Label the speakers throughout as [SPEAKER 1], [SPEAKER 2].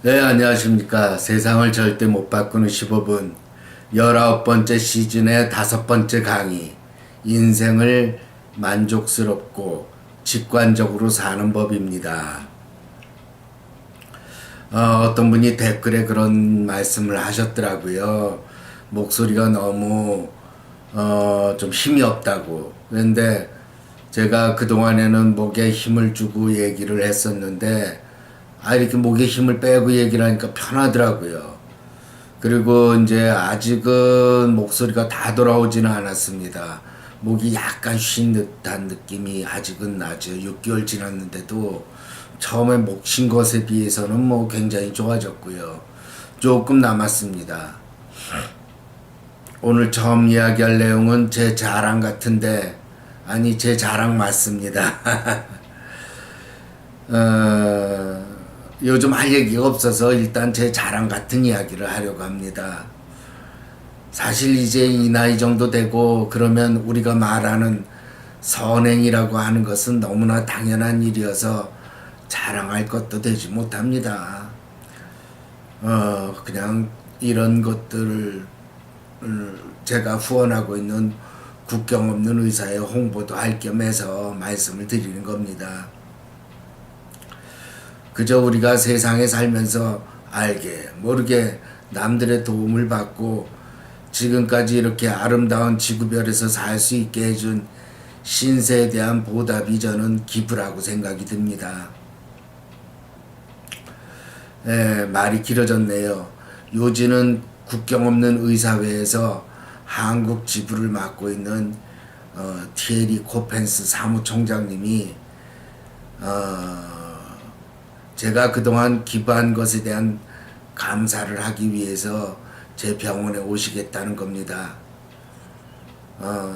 [SPEAKER 1] 네, 안녕하십니까. 세상을 절대 못 바꾸는 15분. 19번째 시즌의 5번째 강의. 인생을 만족스럽고 직관적으로 사는 법입니다. 어떤 분이 댓글에 그런 말씀을 하셨더라고요. 목소리가 너무, 좀 힘이 없다고. 그런데 제가 그동안에는 목에 힘을 주고 얘기를 했었는데, 이렇게 목에 힘을 빼고 얘기를 하니까 편하더라고요. 그리고 이제 아직은 목소리가 다 돌아오지는 않았습니다. 목이 약간 쉰 듯한 느낌이 아직은 나죠. 6개월 지났는데도 처음에 목 쉰 것에 비해서는 뭐 굉장히 좋아졌고요. 조금 남았습니다. 오늘 처음 이야기할 내용은 제 자랑 같은데, 아니, 제 자랑 맞습니다. 요즘 할 얘기가 없어서 일단 제 자랑 같은 이야기를 하려고 합니다. 사실 이제 이 나이 정도 되고 그러면 우리가 말하는 선행이라고 하는 것은 너무나 당연한 일이어서 자랑할 것도 되지 못합니다. 그냥 이런 것들을 제가 후원하고 있는 국경 없는 의사의 홍보도 할 겸해서 말씀을 드리는 겁니다. 그저 우리가 세상에 살면서 알게 모르게 남들의 도움을 받고 지금까지 이렇게 아름다운 지구별에서 살 수 있게 해준 신세에 대한 보답이 저는 기부라고 생각이 듭니다. 말이 길어졌네요. 요지는 국경 없는 의사회에서 한국 지부를 맡고 있는 티에리 코펜스 사무총장님이 제가 그동안 기부한 것에 대한 감사를 하기 위해서 제 병원에 오시겠다는 겁니다.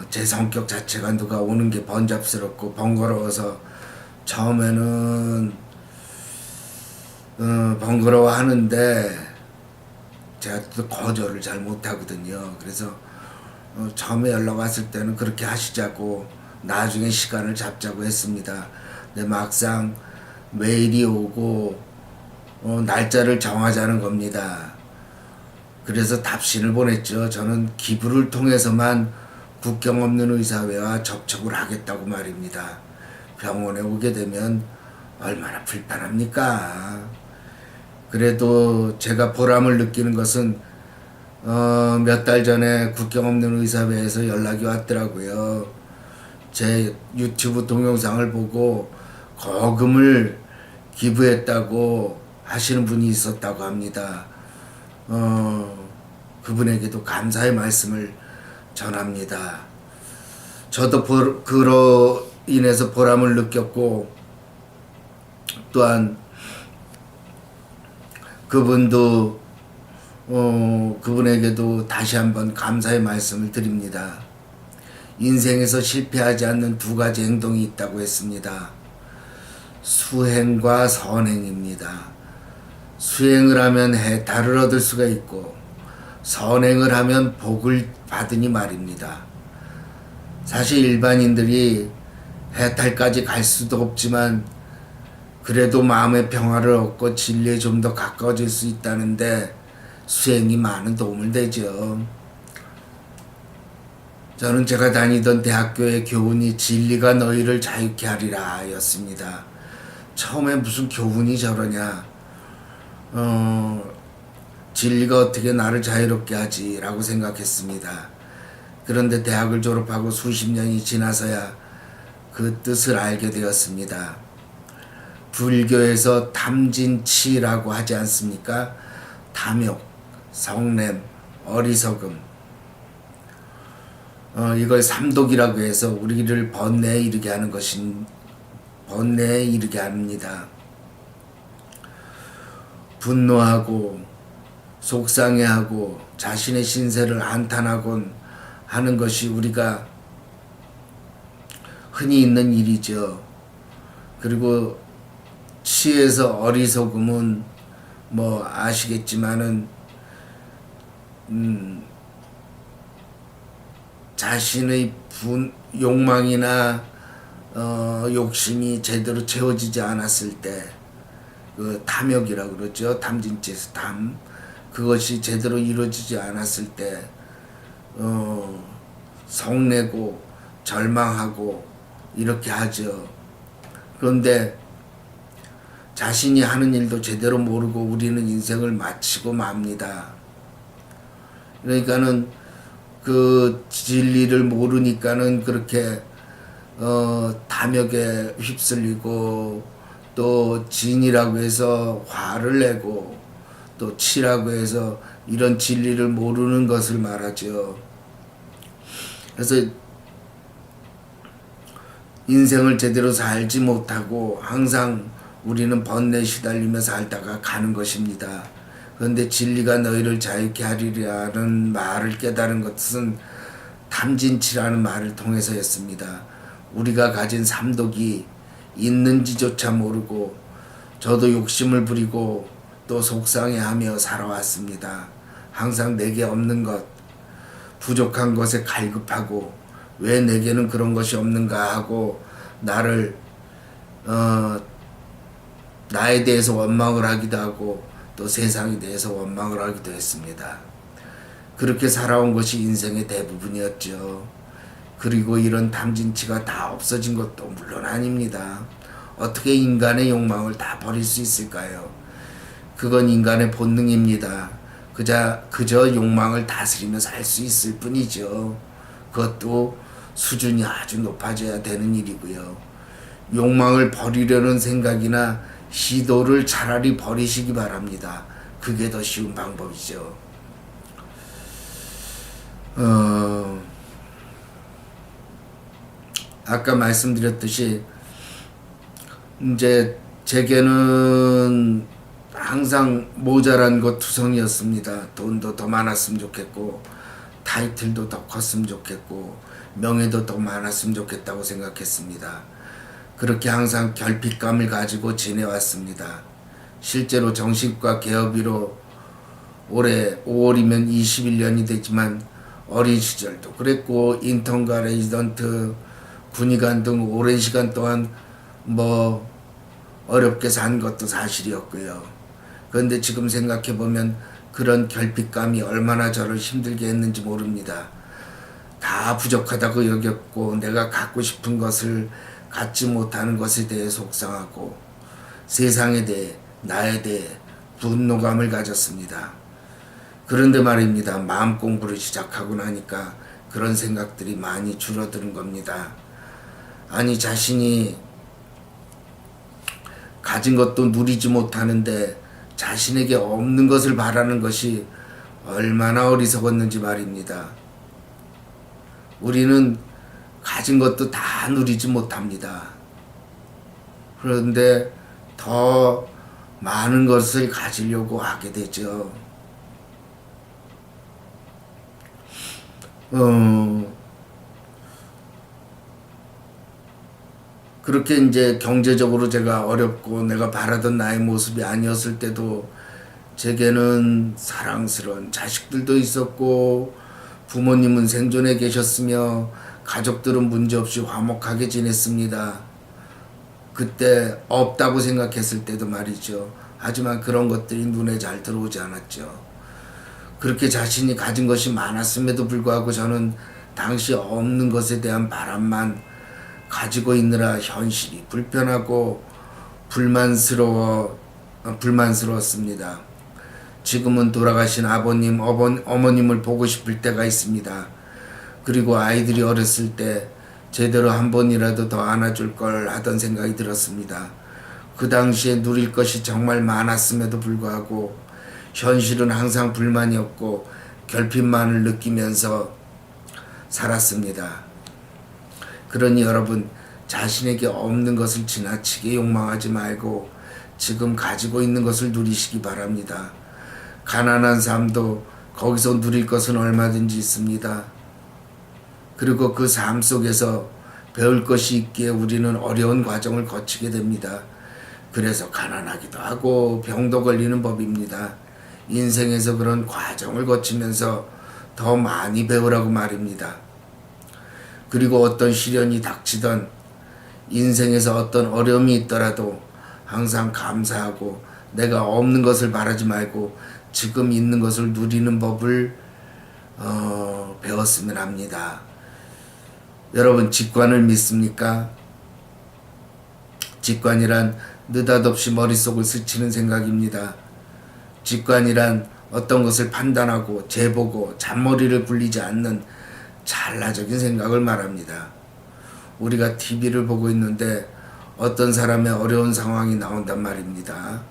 [SPEAKER 1] 제 성격 자체가 누가 오는 게 번잡스럽고 번거로워서 처음에는 번거로워 하는데 제가 또 거절을 잘 못하거든요. 그래서 처음에 연락 왔을 때는 그렇게 하시자고 나중에 시간을 잡자고 했습니다. 근데 막상 메일이 오고 날짜를 정하자는 겁니다. 그래서 답신을 보냈죠. 저는 기부를 통해서만 국경 없는 의사회와 접촉을 하겠다고 말입니다. 병원에 오게 되면 얼마나 불편합니까? 그래도 제가 보람을 느끼는 것은 몇 달 전에 국경 없는 의사회에서 연락이 왔더라고요. 제 유튜브 동영상을 보고 거금을 기부했다고 하시는 분이 있었다고 합니다. 그분에게도 감사의 말씀을 전합니다. 저도 그로 인해서 보람을 느꼈고 또한 그분도 그분에게도 다시 한번 감사의 말씀을 드립니다. 인생에서 실패하지 않는 두 가지 행동이 있다고 했습니다. 수행과 선행입니다. 수행을 하면 해탈을 얻을 수가 있고 선행을 하면 복을 받으니 말입니다. 사실 일반인들이 해탈까지 갈 수도 없지만 그래도 마음의 평화를 얻고 진리에 좀 더 가까워질 수 있다는데 수행이 많은 도움을 되죠. 저는 제가 다니던 대학교의 교훈이 진리가 너희를 자유케 하리라 였습니다. 처음에 무슨 교훈이 저러냐, 진리가 어떻게 나를 자유롭게 하지 라고 생각했습니다. 그런데 대학을 졸업하고 수십 년이 지나서야 그 뜻을 알게 되었습니다. 불교에서 탐진치라고 하지 않습니까? 탐욕, 성냄, 어리석음, 이걸 삼독이라고 해서 우리를 번뇌에 이르게 하는 번뇌에 이르게 합니다. 분노하고 속상해하고 자신의 신세를 한탄하곤 하는 것이 우리가 흔히 있는 일이죠. 그리고 치에서 어리석음은 뭐 아시겠지만은 자신의 욕망이나 욕심이 제대로 채워지지 않았을 때 그 탐욕이라고 그러죠. 탐진치에서 탐. 그것이 제대로 이루어지지 않았을 때 성내고 절망하고 이렇게 하죠. 그런데 자신이 하는 일도 제대로 모르고 우리는 인생을 마치고 맙니다. 그러니까는 그 진리를 모르니까는 그렇게 탐욕에 휩쓸리고 또 진이라고 해서 화를 내고 또 치라고 해서 이런 진리를 모르는 것을 말하죠. 그래서 인생을 제대로 살지 못하고 항상 우리는 번뇌에 시달리며 살다가 가는 것입니다. 그런데 진리가 너희를 자유케 하리라는 말을 깨달은 것은 탐진치라는 말을 통해서였습니다. 우리가 가진 삼독이 있는지조차 모르고 저도 욕심을 부리고 또 속상해하며 살아왔습니다. 항상 내게 없는 것, 부족한 것에 갈급하고 왜 내게는 그런 것이 없는가 하고 나를 나에 대해서 원망을 하기도 하고 또 세상에 대해서 원망을 하기도 했습니다. 그렇게 살아온 것이 인생의 대부분이었죠. 그리고 이런 탐진치가 다 없어진 것도 물론 아닙니다. 어떻게 인간의 욕망을 다 버릴 수 있을까요? 그건 인간의 본능입니다. 그저 욕망을 다스리며 살 수 있을 뿐이죠. 그것도 수준이 아주 높아져야 되는 일이고요. 욕망을 버리려는 생각이나 시도를 차라리 버리시기 바랍니다. 그게 더 쉬운 방법이죠. 아까 말씀드렸듯이 이제 제게는 항상 모자란 것 투성이었습니다. 돈도 더 많았으면 좋겠고 타이틀도 더 컸으면 좋겠고 명예도 더 많았으면 좋겠다고 생각했습니다. 그렇게 항상 결핍감을 가지고 지내왔습니다. 실제로 정신과 개업이로 올해 5월이면 21년이 되지만 어린 시절도 그랬고 인턴과 레지던트, 군의관 등 오랜 시간 동안 어렵게 산 것도 사실이었고요. 그런데 지금 생각해보면 그런 결핍감이 얼마나 저를 힘들게 했는지 모릅니다. 다 부족하다고 여겼고 내가 갖고 싶은 것을 갖지 못하는 것에 대해 속상하고 세상에 대해 나에 대해 분노감을 가졌습니다. 그런데 말입니다. 마음 공부를 시작하고 나니까 그런 생각들이 많이 줄어드는 겁니다. 아니 자신이 가진 것도 누리지 못하는데 자신에게 없는 것을 바라는 것이 얼마나 어리석었는지 말입니다. 우리는 가진 것도 다 누리지 못합니다. 그런데 더 많은 것을 가지려고 하게 되죠. 그렇게 이제 경제적으로 제가 어렵고 내가 바라던 나의 모습이 아니었을 때도 제게는 사랑스러운 자식들도 있었고 부모님은 생존해 계셨으며 가족들은 문제없이 화목하게 지냈습니다. 그때 없다고 생각했을 때도 말이죠. 하지만 그런 것들이 눈에 잘 들어오지 않았죠. 그렇게 자신이 가진 것이 많았음에도 불구하고 저는 당시 없는 것에 대한 바람만 가지고 있느라 현실이 불편하고 불만스러웠습니다. 지금은 돌아가신 아버님, 어머님을 보고 싶을 때가 있습니다. 그리고 아이들이 어렸을 때 제대로 한 번이라도 더 안아줄 걸 하던 생각이 들었습니다. 그 당시에 누릴 것이 정말 많았음에도 불구하고 현실은 항상 불만이었고 결핍만을 느끼면서 살았습니다. 그러니 여러분 자신에게 없는 것을 지나치게 욕망하지 말고 지금 가지고 있는 것을 누리시기 바랍니다. 가난한 삶도 거기서 누릴 것은 얼마든지 있습니다. 그리고 그 삶 속에서 배울 것이 있기에 우리는 어려운 과정을 거치게 됩니다. 그래서 가난하기도 하고 병도 걸리는 법입니다. 인생에서 그런 과정을 거치면서 더 많이 배우라고 말입니다. 그리고 어떤 시련이 닥치던 인생에서 어떤 어려움이 있더라도 항상 감사하고 내가 없는 것을 바라지 말고 지금 있는 것을 누리는 법을 배웠으면 합니다. 여러분, 직관을 믿습니까? 직관이란 느닷없이 머릿속을 스치는 생각입니다. 직관이란 어떤 것을 판단하고 재보고 잔머리를 굴리지 않는 찰나적인 생각을 말합니다. 우리가 TV를 보고 있는데 어떤 사람의 어려운 상황이 나온단 말입니다.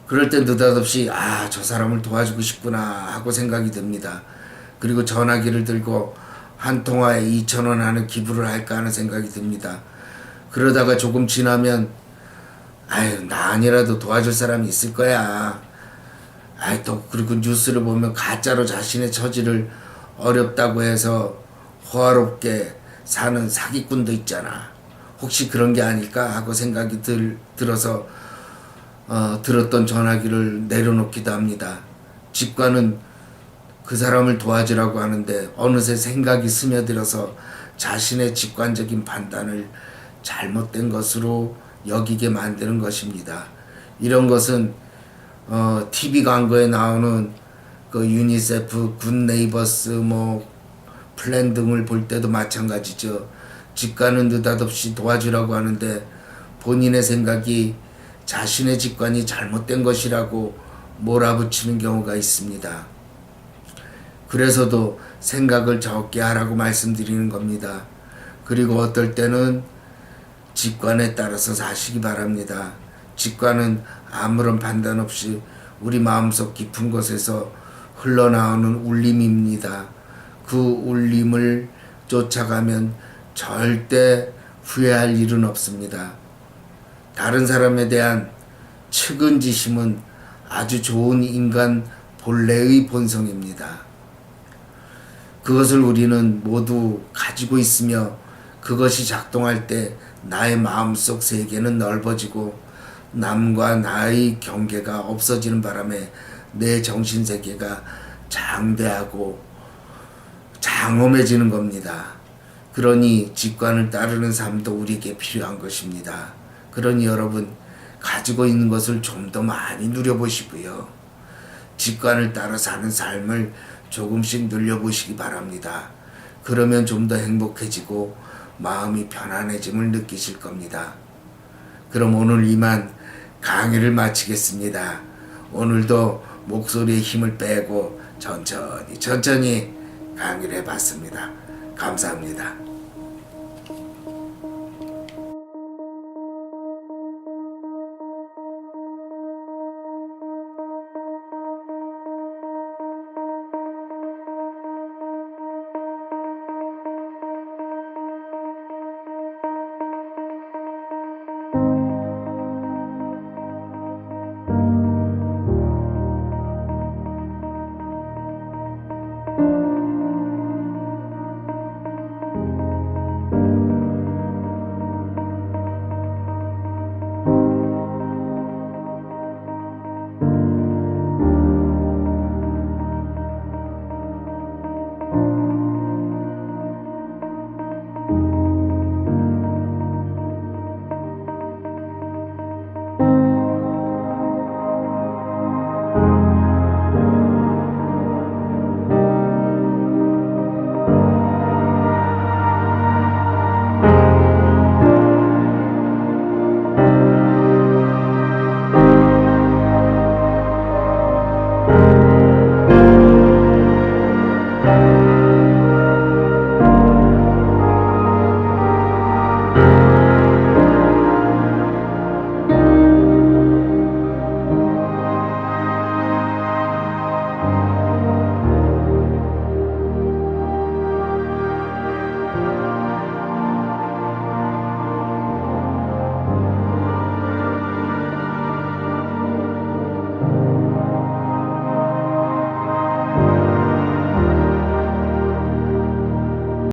[SPEAKER 1] 그럴 때 느닷없이 저 사람을 도와주고 싶구나 하고 생각이 듭니다. 그리고 전화기를 들고 한 통화에 2,000원 하는 기부를 할까 하는 생각이 듭니다. 그러다가 조금 지나면 나 아니라도 도와줄 사람이 있을 거야. 또 그리고 뉴스를 보면 가짜로 자신의 처지를 어렵다고 해서 호화롭게 사는 사기꾼도 있잖아. 혹시 그런 게 아닐까 하고 생각이 들어서 들었던 전화기를 내려놓기도 합니다. 직관은 그 사람을 도와주라고 하는데 어느새 생각이 스며들어서 자신의 직관적인 판단을 잘못된 것으로 여기게 만드는 것입니다. 이런 것은 TV 광고에 나오는 그 유니세프, 굿네이버스, 플랜 등을 볼 때도 마찬가지죠. 직관은 느닷없이 도와주라고 하는데 본인의 생각이 자신의 직관이 잘못된 것이라고 몰아붙이는 경우가 있습니다. 그래서도 생각을 적게 하라고 말씀드리는 겁니다. 그리고 어떨 때는 직관에 따라서 사시기 바랍니다. 직관은 아무런 판단 없이 우리 마음속 깊은 곳에서 흘러나오는 울림입니다. 그 울림을 쫓아가면 절대 후회할 일은 없습니다. 다른 사람에 대한 측은지심은 아주 좋은 인간 본래의 본성입니다. 그것을 우리는 모두 가지고 있으며 그것이 작동할 때 나의 마음속 세계는 넓어지고 남과 나의 경계가 없어지는 바람에 내 정신세계가 장대하고 장엄해지는 겁니다. 그러니 직관을 따르는 삶도 우리에게 필요한 것입니다. 그러니 여러분, 가지고 있는 것을 좀 더 많이 누려보시고요. 직관을 따라 사는 삶을 조금씩 늘려보시기 바랍니다. 그러면 좀 더 행복해지고 마음이 편안해짐을 느끼실 겁니다. 그럼 오늘 이만 강의를 마치겠습니다. 오늘도 목소리에 힘을 빼고 천천히 강의를 해봤습니다. 감사합니다.